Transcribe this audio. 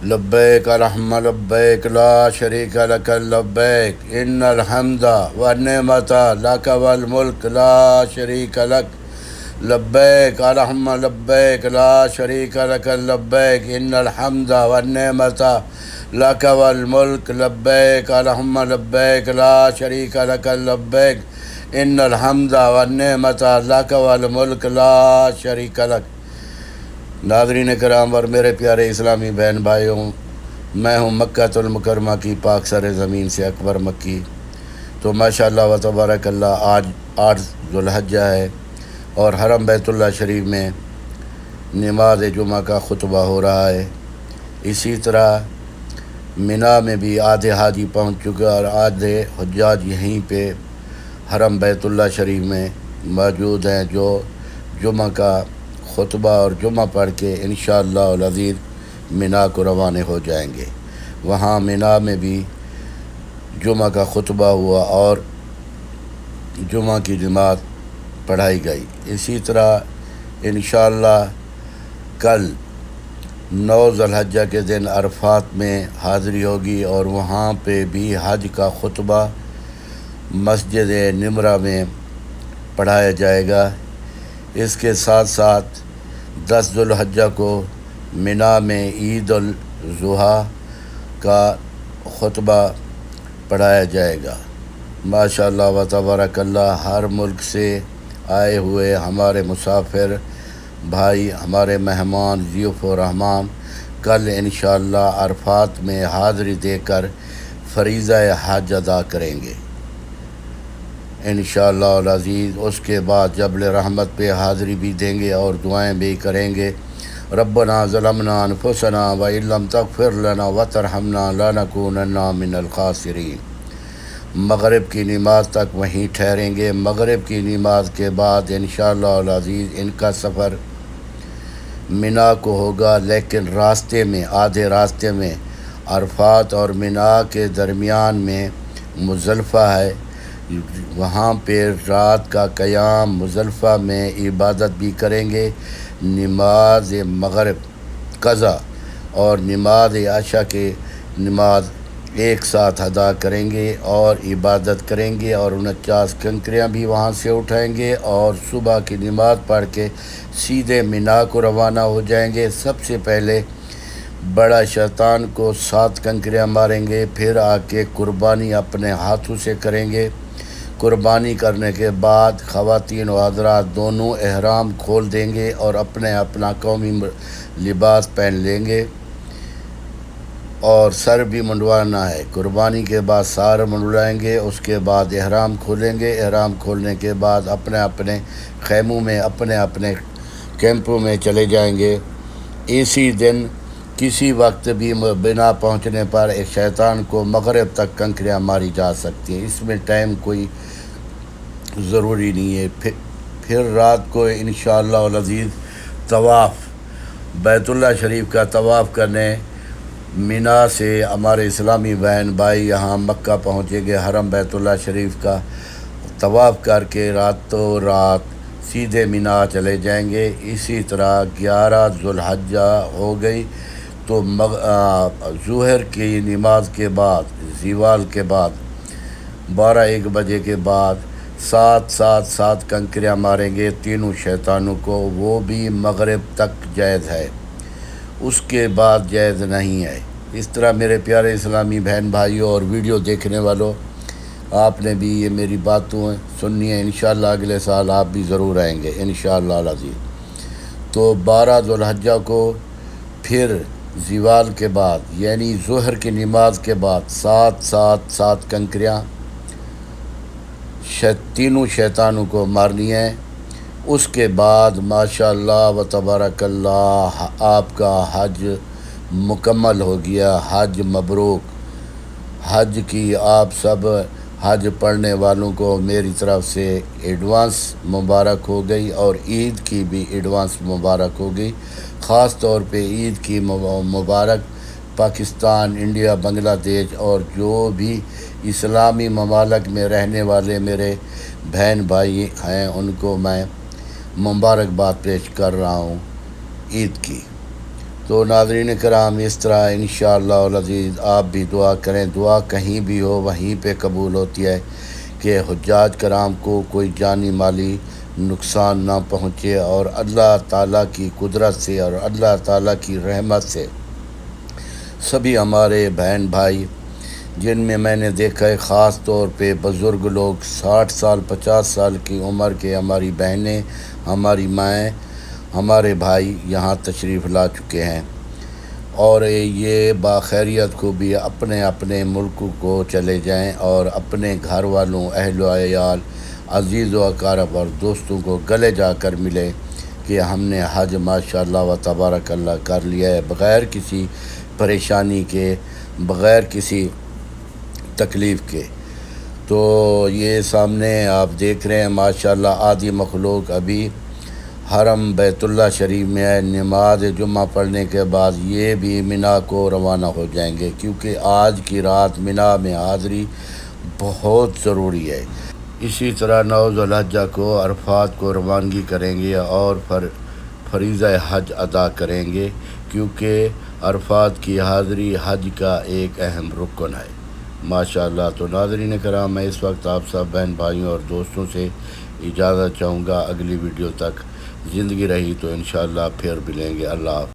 لبیک اللہم لبیک لا شریک لک لبیک ان الحمد والنعمت لک والملک لا شریک لک لبیک اللہم لبیک لا شریک لک لبیک ان الحمد والنعمت لک والملک لبیک اللہم لبیک لا شریک لک لبیک ان الحمد والنعمت لک والملک لا شریک لک۔ ناظرین کرام اور میرے پیارے اسلامی بہن بھائیوں، میں ہوں مکہ المکرمہ کی پاک سر زمین سے اکبر مکی۔ تو ماشاءاللہ و تبارک اللہ آج 8 ذوالحجہ ہے اور حرم بیت اللہ شریف میں نماز جمعہ کا خطبہ ہو رہا ہے۔ اسی طرح مینا میں بھی آدھے حاجی پہنچ چکے اور آدھے حجاج یہیں پہ حرم بیت اللہ شریف میں موجود ہیں، جو جمعہ کا خطبہ اور جمعہ پڑھ کے انشاءاللہ العزیز مینا کو روانہ ہو جائیں گے۔ وہاں مینا میں بھی جمعہ کا خطبہ ہوا اور جمعہ کی نماز پڑھائی گئی۔ اسی طرح انشاءاللہ کل 9 ذوالحجہ کے دن عرفات میں حاضری ہوگی اور وہاں پہ بھی حج کا خطبہ مسجد نمرہ میں پڑھایا جائے گا۔ اس کے ساتھ ساتھ 10 ذوالحجہ کو مینا میں عید الاضحیٰ کا خطبہ پڑھایا جائے گا۔ ماشاءاللہ و تبارک اللہ، ہر ملک سے آئے ہوئے ہمارے مسافر بھائی، ہمارے مہمان ضیوف الرحمن کل انشاءاللہ عرفات میں حاضری دے کر فریضہ حج ادا کریں گے انشاءاللہ العزیز۔ اس کے بعد جبل رحمت پہ حاضری بھی دیں گے اور دعائیں بھی کریں گے۔ ربنا ظلمنا انفسنا وان لم تغفر لنا وترحمنا لنکونن من الخاسرین۔ مغرب کی نماز تک وہیں ٹھہریں گے۔ مغرب کی نماز کے بعد انشاءاللہ العزیز ان کا سفر مینا کو ہوگا، لیکن راستے میں آدھے راستے میں عرفات اور مینا کے درمیان میں مزدلفہ ہے، وہاں پہ رات کا قیام مزدلفہ میں عبادت بھی کریں گے۔ نماز مغرب قضا اور نماز عشاء کے نماز ایک ساتھ ادا کریں گے اور عبادت کریں گے اور 49 کنکریاں بھی وہاں سے اٹھائیں گے اور صبح کی نماز پڑھ کے سیدھے مینا کو روانہ ہو جائیں گے۔ سب سے پہلے بڑا شیطان کو 7 کنکریاں ماریں گے، پھر آ کے قربانی اپنے ہاتھوں سے کریں گے۔ قربانی کرنے کے بعد خواتین و حضرات دونوں احرام کھول دیں گے اور اپنا قومی لباس پہن لیں گے اور سر بھی منڈوانا ہے۔ قربانی کے بعد سر منڈوائیں گے، اس کے بعد احرام کھولیں گے۔ احرام کھولنے کے بعد اپنے خیموں میں اپنے کیمپوں میں چلے جائیں گے۔ اسی دن کسی وقت بھی بنا پہنچنے پر ایک شیطان کو مغرب تک کنکریاں ماری جا سکتی ہیں، اس میں ٹائم کوئی ضروری نہیں ہے۔ پھر رات کو انشاءاللہ العزیز طواف بیت اللہ شریف کا طواف کرنے مینا سے ہمارے اسلامی بہن بھائی یہاں مکہ پہنچیں گے۔ حرم بیت اللہ شریف کا طواف کر کے رات سیدھے مینا چلے جائیں گے۔ اسی طرح 11 ذوالحجہ ہو گئی تو ظہر کی نماز کے بعد زوال کے بعد 12-1 بجے کے بعد 7 کنکریاں ماریں گے تینوں شیطانوں کو، وہ بھی مغرب تک جائز ہے، اس کے بعد جائز نہیں ہے۔ اس طرح میرے پیارے اسلامی بہن بھائیوں اور ویڈیو دیکھنے والوں، آپ نے بھی یہ میری باتوں سننی ہے، انشاءاللہ اگلے سال آپ بھی ضرور آئیں گے انشاءاللہ العزیز۔ تو 12 ذوالحجہ کو پھر زوال کے بعد یعنی ظہر کی نماز کے بعد 7 کنکریاں تینوں شیطانوں کو مارنی ہیں۔ اس کے بعد ماشاءاللہ و تبارک اللہ آپ کا حج مکمل ہو گیا، حج مبروک۔ حج کی آپ سب حج پڑھنے والوں کو میری طرف سے ایڈوانس مبارک ہو گئی اور عید کی بھی ایڈوانس مبارک ہو گئی۔ خاص طور پہ عید کی مبارک پاکستان، انڈیا، بنگلہ دیش اور جو بھی اسلامی ممالک میں رہنے والے میرے بہن بھائی ہیں ان کو میں مبارکباد پیش کر رہا ہوں عید کی۔ تو ناظرین کرام اس طرح انشاءاللہ العزیز آپ بھی دعا کریں، دعا کہیں بھی ہو وہیں پہ قبول ہوتی ہے کہ حجاج کرام کو کوئی جانی مالی نقصان نہ پہنچے، اور اللہ تعالیٰ کی قدرت سے اور اللہ تعالیٰ کی رحمت سے سبھی ہمارے بہن بھائی، جن میں میں نے دیکھا ہے خاص طور پہ بزرگ لوگ 60 سال 50 سال کی عمر کے، ہماری بہنیں، ہماری مائیں، ہمارے بھائی یہاں تشریف لا چکے ہیں، اور یہ باخیریت کو بھی اپنے اپنے ملک کو چلے جائیں اور اپنے گھر والوں، اہل و عیال، عزیز و اقارب اور دوستوں کو گلے جا کر ملے کہ ہم نے حج ماشاءاللہ و تبارک اللہ کر لیا ہے، بغیر کسی پریشانی کے، بغیر کسی تکلیف کے۔ تو یہ سامنے آپ دیکھ رہے ہیں ماشاءاللہ آدھی مخلوق ابھی حرم بیت اللہ شریف میں ہے، نماز جمعہ پڑھنے کے بعد یہ بھی منا کو روانہ ہو جائیں گے، کیونکہ آج کی رات منا میں حاضری بہت ضروری ہے۔ اسی طرح 9 ذو الحجہ کو عرفات کو روانگی کریں گے اور فریضہ حج ادا کریں گے، کیونکہ عرفات کی حاضری حج کا ایک اہم رکن ہے ماشاءاللہ۔ تو ناظرین کرام، میں اس وقت آپ سب بہن بھائیوں اور دوستوں سے اجازت چاہوں گا، اگلی ویڈیو تک زندگی رہی تو انشاءاللہ پھر ملیں گے۔ اللہ حافظ۔